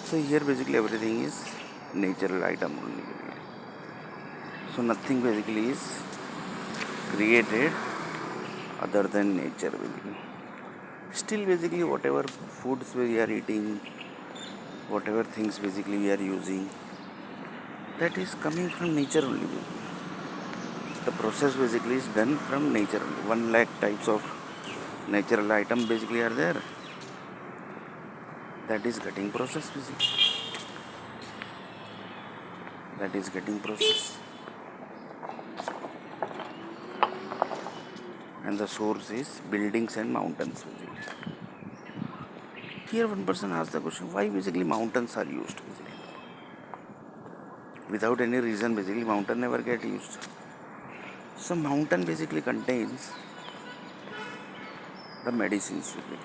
So here basically everything is natural item only. So nothing basically is created other than nature basically. Still basically whatever foods we are eating, whatever things basically we are using, that is coming from nature only. The process basically is done from nature only. 1 lakh types of natural item basically are there. That is getting processed basically. That is getting processed. And the source is buildings and mountains basically. Here one person asks the question, why basically mountains are used basically? Without any reason basically mountain never get used. So mountain basically contains the medicines basically.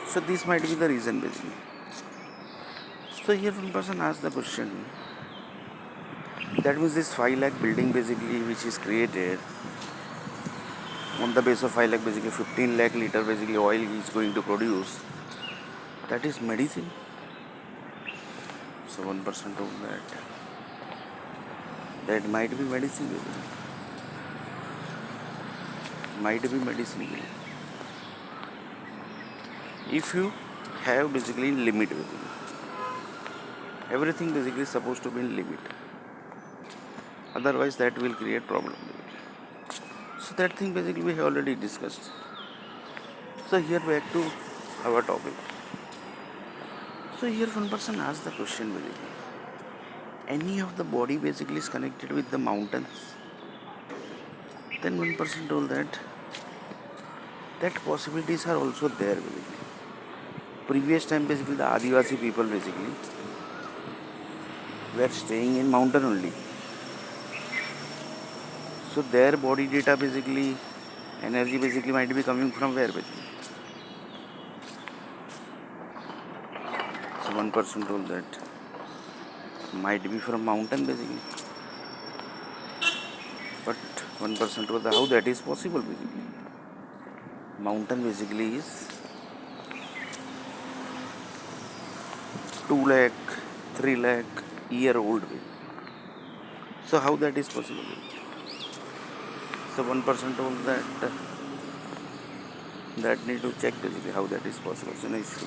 So this might be the reason basically. So here one person asks the question, that means this 5 lakh building basically which is created on the base of 5 lakh basically 15 lakh liter basically oil is going to produce, that is medicine. So one person told that might be medicine basically. Might be medicine basically. If you have basically limit basically. Everything basically is supposed to be in limit. Otherwise that will create problem. So that thing basically we have already discussed. So here back to our topic. So here one person asked the question basically, any of the body basically is connected with the mountains? Then one person told that possibilities are also there basically. Previous time basically the Adivasi people basically were staying in mountain only. So their body data basically, energy basically might be coming from where basically. So one person told that might be from mountain basically. But one person told how that is possible basically. Mountain basically is 2 lakh, 3 lakh year old basically. So how that is possible? So one person told that need to check basically how that is possible. So no issue.